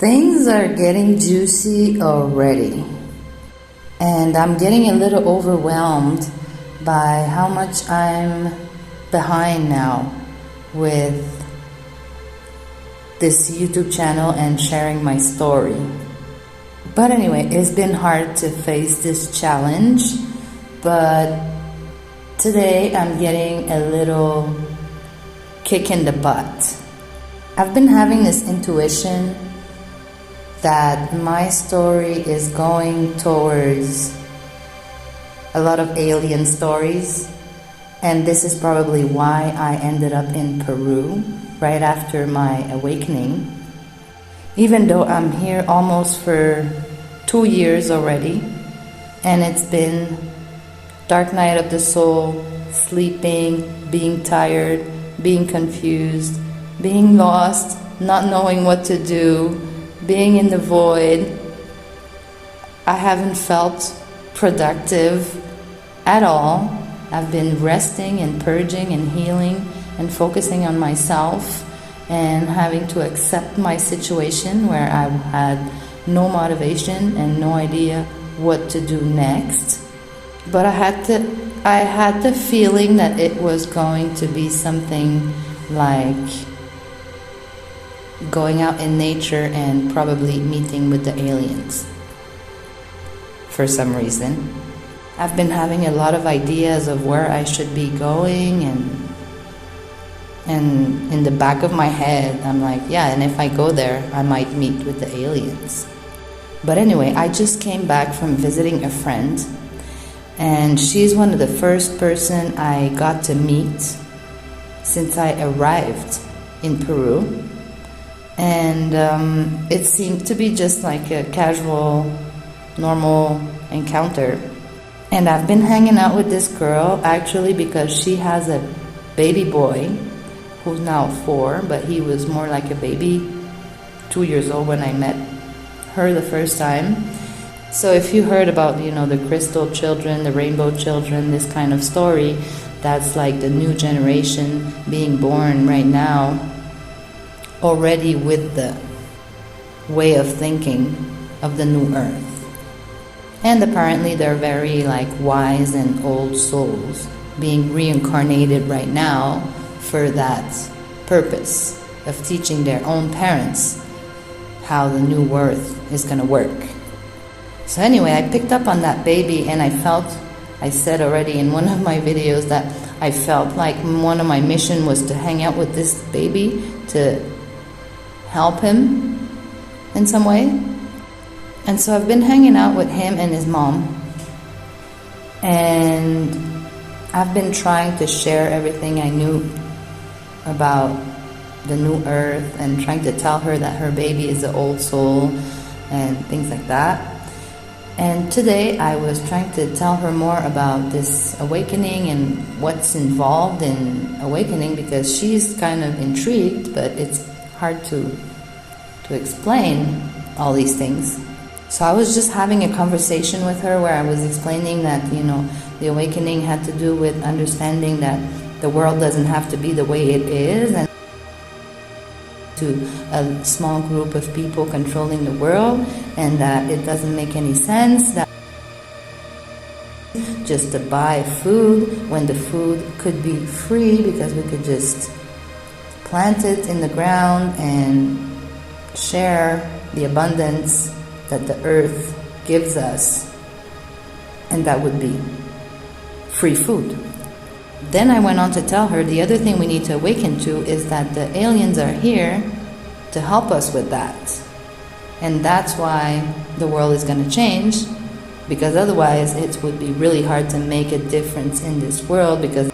Things are getting juicy already, and I'm getting a little overwhelmed by how much I'm behind now with this YouTube channel and sharing my story. But anyway, it's been hard to face this challenge, but today I'm getting a little kick in the butt. I've been having this intuition that my story is going towards a lot of alien stories, and this is probably why I ended up in Peru right after my awakening. Even though I'm here almost for 2 years already, and it's been dark night of the soul, sleeping, being tired, being confused, being lost, not knowing what to do, being in the void. I haven't felt productive at all. I've been resting and purging and healing and focusing on myself and having to accept my situation where I had no motivation and no idea what to do next. But I had the feeling that it was going to be something like going out in nature and probably meeting with the aliens. For some reason, I've been having a lot of ideas of where I should be going, and in the back of my head I'm like, yeah, and if I go there I might meet with the aliens. But anyway, I just came back from visiting a friend, and she's one of the first person I got to meet since I arrived in Peru. And it seemed to be just like a casual, normal encounter. And I've been hanging out with this girl actually because she has a baby boy who's now 4, but he was more like a baby, 2 years old when I met her the first time. So if you heard about, the crystal children, the rainbow children, this kind of story, that's like the new generation being born right now, already with the way of thinking of the new earth. And apparently they're very wise and old souls being reincarnated right now for that purpose of teaching their own parents how the new earth is going to work. So anyway, I picked up on that baby, and I said already in one of my videos that I felt like one of my mission was to hang out with this baby, to help him in some way. And so I've been hanging out with him and his mom, and I've been trying to share everything I knew about the new earth and trying to tell her that her baby is an old soul and things like that. And today I was trying to tell her more about this awakening and what's involved in awakening, because she's kind of intrigued, but it's hard to explain all these things. So I was just having a conversation with her where I was explaining that, the awakening had to do with understanding that the world doesn't have to be the way it is, and to a small group of people controlling the world, and that it doesn't make any sense that just to buy food when the food could be free, because we could just plant it in the ground and share the abundance that the earth gives us, and that would be free food. Then I went on to tell her the other thing we need to awaken to is that the aliens are here to help us with that. And that's why the world is going to change, because otherwise it would be really hard to make a difference in this world, because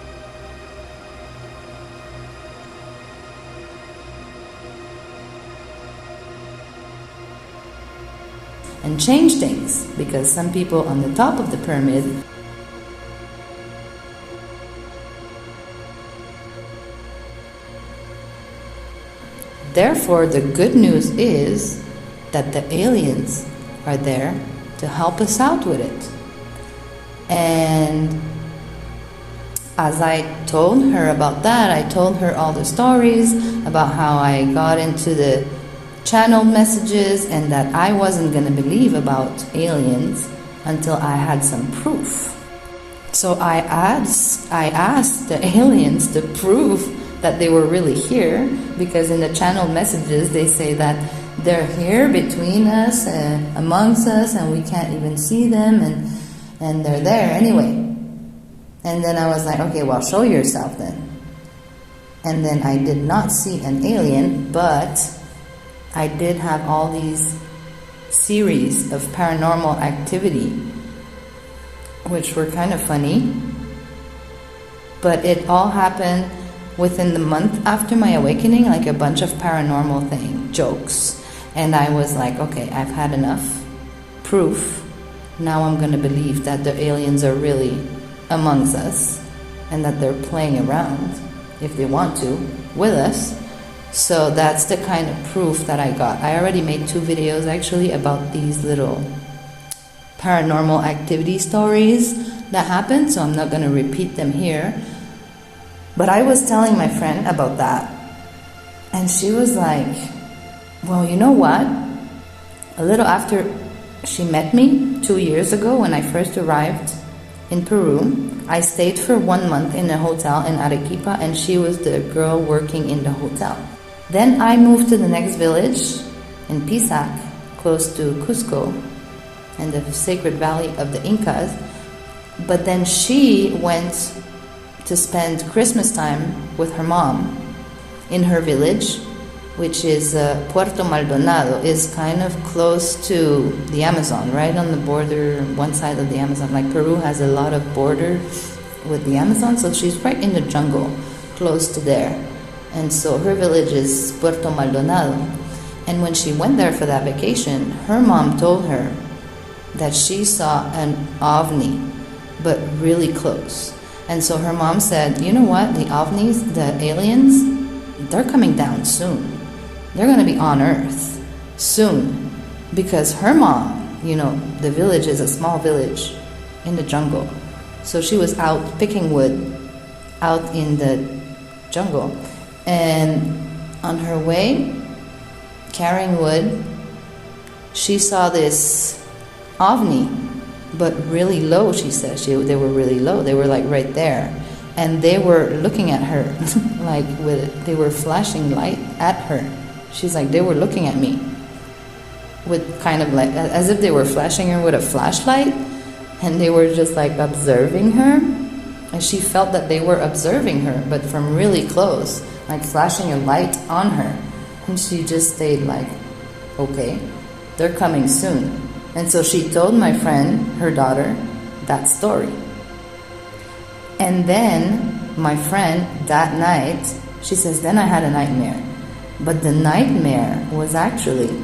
and change things, because some people on the top of the pyramid therefore the good news is that the aliens are there to help us out with it. And as I told her about that, I told her all the stories about how I got into the channeled messages, and that I wasn't going to believe about aliens until I had some proof. So I asked the aliens to prove that they were really here, because in the channeled messages they say that they're here between us and amongst us, and we can't even see them, and they're there anyway. And then I was like, okay, well, show yourself then. And then I did not see an alien, but I did have all these series of paranormal activity, which were kind of funny. But it all happened within the month after my awakening, like a bunch of paranormal jokes. And I was like, okay, I've had enough proof. Now I'm going to believe that the aliens are really amongst us and that they're playing around, if they want to, with us. So that's the kind of proof that I got. I already made 2 videos actually about these little paranormal activity stories that happened, so I'm not going to repeat them here. But I was telling my friend about that, and she was like, well, you know what? A little after she met me 2 years ago when I first arrived in Peru, I stayed for 1 month in a hotel in Arequipa, and she was the girl working in the hotel. Then I moved to the next village in Pissac, close to Cusco, and the sacred valley of the Incas. But then she went to spend Christmas time with her mom in her village, which is Puerto Maldonado, is kind of close to the Amazon, right on the border, one side of the Amazon. Like Peru has a lot of border with the Amazon, so she's right in the jungle, close to there. And so her village is Puerto Maldonado. And when she went there for that vacation, her mom told her that she saw an ovni, but really close. And so her mom said, you know what, the ovnis, the aliens, they're coming down soon. They're going to be on Earth soon. Because her mom, the village is a small village in the jungle. So she was out picking wood out in the jungle. And on her way, carrying wood, she saw this ovni, but really low, she said. They were really low. They were like right there. And they were looking at her, they were flashing light at her. She's like, they were looking at me with kind of like, as if they were flashing her with a flashlight, and they were just like observing her. And she felt that they were observing her, but from really close, like flashing a light on her. And she just stayed like, okay, they're coming soon. And so she told my friend, her daughter, that story. And then my friend, that night, she says, then I had a nightmare. But the nightmare was actually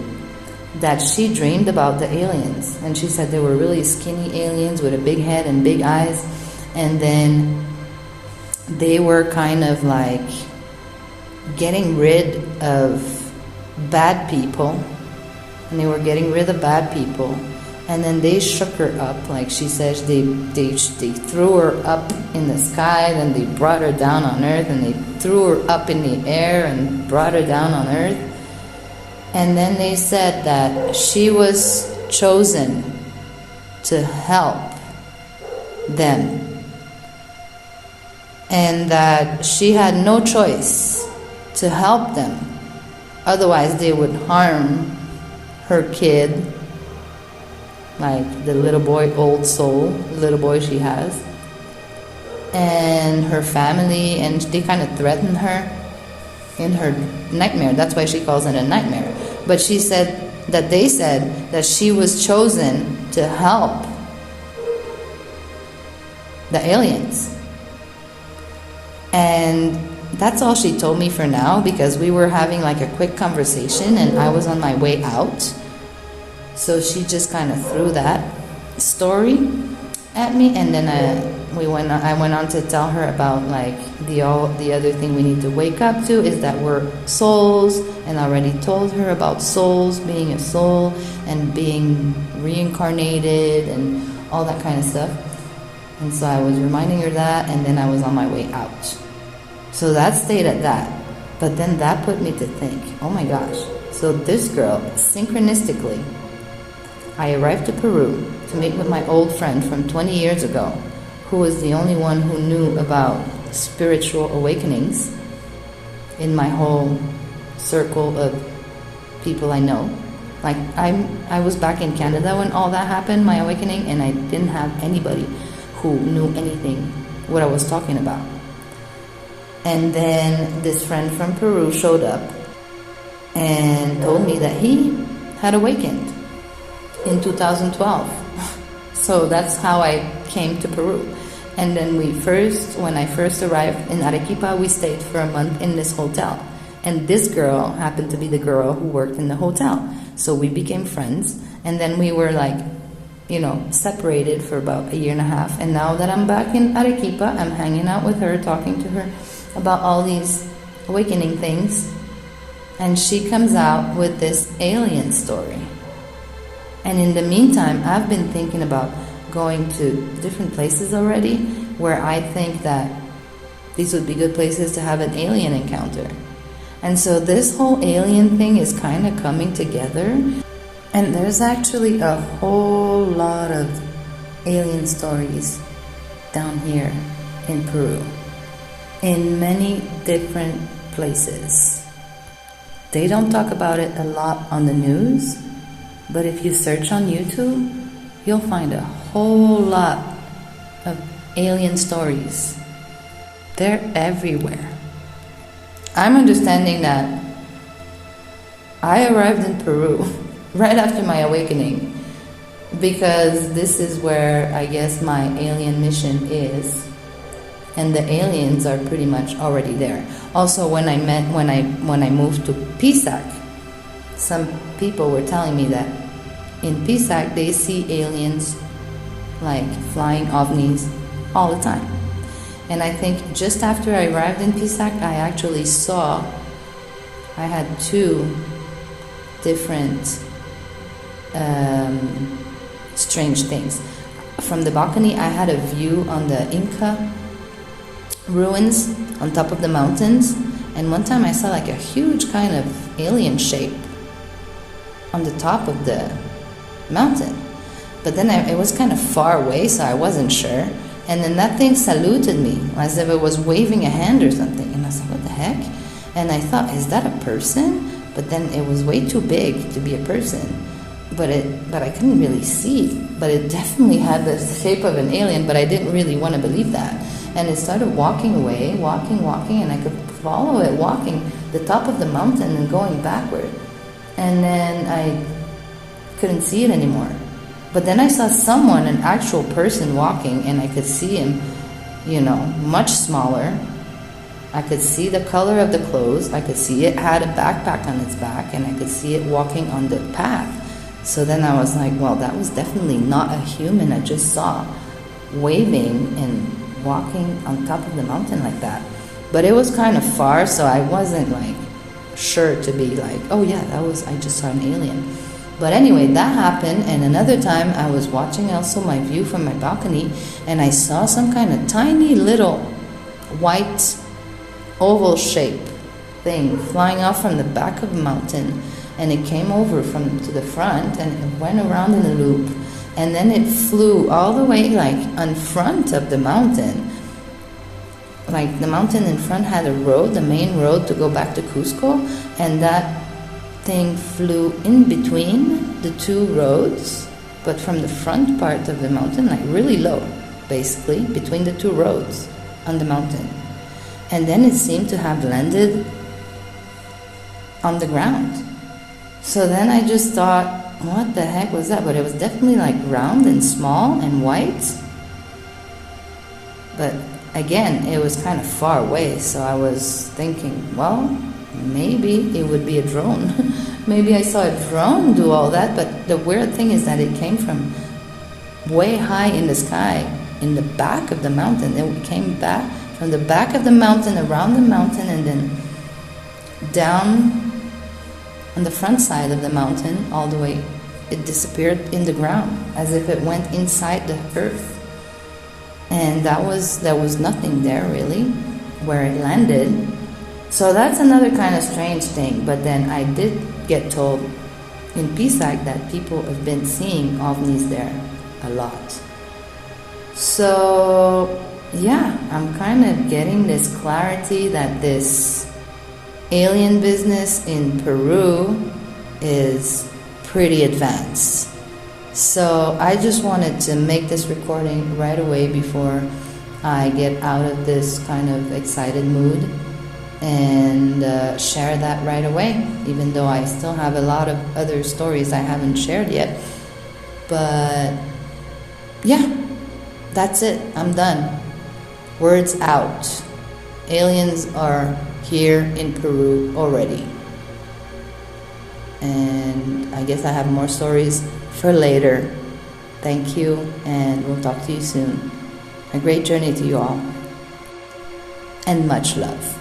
that she dreamed about the aliens. And she said they were really skinny aliens with a big head and big eyes. And then they were kind of like getting rid of bad people. And they were getting rid of bad people. And then they shook her up, like she says, they threw her up in the sky, then they brought her down on Earth, and they threw her up in the air and brought her down on Earth. And then they said that she was chosen to help them, and that she had no choice to help them, otherwise they would harm her kid, like the little boy, old soul, the little boy she has, and her family, and they kind of threatened her in her nightmare. That's why she calls it a nightmare. But she said that they said that she was chosen to help the aliens. And that's all she told me for now, because we were having like a quick conversation and I was on my way out. So she just kind of threw that story at me, and then I went on to tell her about like the other thing we need to wake up to is that we're souls, and I already told her about souls, being a soul and being reincarnated and all that kind of stuff. And so I was reminding her that, and then I was on my way out. So that stayed at that. But then that put me to think, oh my gosh. So this girl, synchronistically, I arrived to Peru to meet with my old friend from 20 years ago, who was the only one who knew about spiritual awakenings in my whole circle of people I know. Like, I was back in Canada when all that happened, my awakening, and I didn't have anybody who knew anything, what I was talking about. And then this friend from Peru showed up and told me that he had awakened in 2012. So that's how I came to Peru. And then when I first arrived in Arequipa, we stayed for a month in this hotel. And this girl happened to be the girl who worked in the hotel. So we became friends. And then we were separated for about a year and a half. And now that I'm back in Arequipa, I'm hanging out with her, talking to her about all these awakening things. And she comes out with this alien story. And in the meantime, I've been thinking about going to different places already where I think that these would be good places to have an alien encounter. And so this whole alien thing is kind of coming together. And there's actually a whole lot of alien stories down here in Peru, in many different places. They don't talk about it a lot on the news, but if you search on YouTube, you'll find a whole lot of alien stories. They're everywhere. I'm understanding that I arrived in Peru right after my awakening, because this is where I guess my alien mission is, and the aliens are pretty much already there. Also, when I moved to Pissac, some people were telling me that in Pissac they see aliens, like flying ovnis, all the time. And I think just after I arrived in Pissac, I actually saw, I had two different strange things. From the balcony, I had a view on the Inca ruins on top of the mountains, and one time I saw like a huge kind of alien shape on the top of the mountain. But then it was kind of far away, so I wasn't sure. And then that thing saluted me as if it was waving a hand or something. And I was like, what the heck? And I thought, is that a person? But then it was way too big to be a person. But I couldn't really see. But it definitely had the shape of an alien, but I didn't really want to believe that. And it started walking away, walking, and I could follow it walking the top of the mountain and going backward. And then I couldn't see it anymore. But then I saw someone, an actual person walking, and I could see him, much smaller. I could see the color of the clothes. I could see it had a backpack on its back, and I could see it walking on the path. So then I was like, well, that was definitely not a human I just saw waving and walking on top of the mountain like that. But it was kind of far, so I wasn't like sure to be like, oh yeah, I just saw an alien. But anyway, that happened, and another time I was watching also my view from my balcony, and I saw some kind of tiny little white oval shape thing flying off from the back of the mountain, and it came over to the front, and it went around in a loop, and then it flew all the way like in front of the mountain. Like the mountain in front had a road, the main road to go back to Cusco, and that thing flew in between the two roads, but from the front part of the mountain, like really low, basically, between the two roads on the mountain. And then it seemed to have landed on the ground. So then I just thought, what the heck was that? But it was definitely like round and small and white. But again, it was kind of far away, so I was thinking, well, maybe it would be a drone. Maybe I saw a drone do all that, but the weird thing is that it came from way high in the sky, in the back of the mountain. It came back from the back of the mountain, around the mountain, and then down on the front side of the mountain, all the way. It disappeared in the ground, as if it went inside the earth. And there was nothing there really, where it landed. So that's another kind of strange thing. But then I did get told in Pissac that people have been seeing ovnis there a lot. So yeah, I'm kind of getting this clarity that this alien business in Peru is pretty advanced. So I just wanted to make this recording right away before I get out of this kind of excited mood and share that right away, even though I still have a lot of other stories I haven't shared yet. But yeah, that's it. I'm done. Words out. Aliens are here in Peru already. And I guess I have more stories for later. Thank you, and we'll talk to you soon. A great journey to you all. And much love.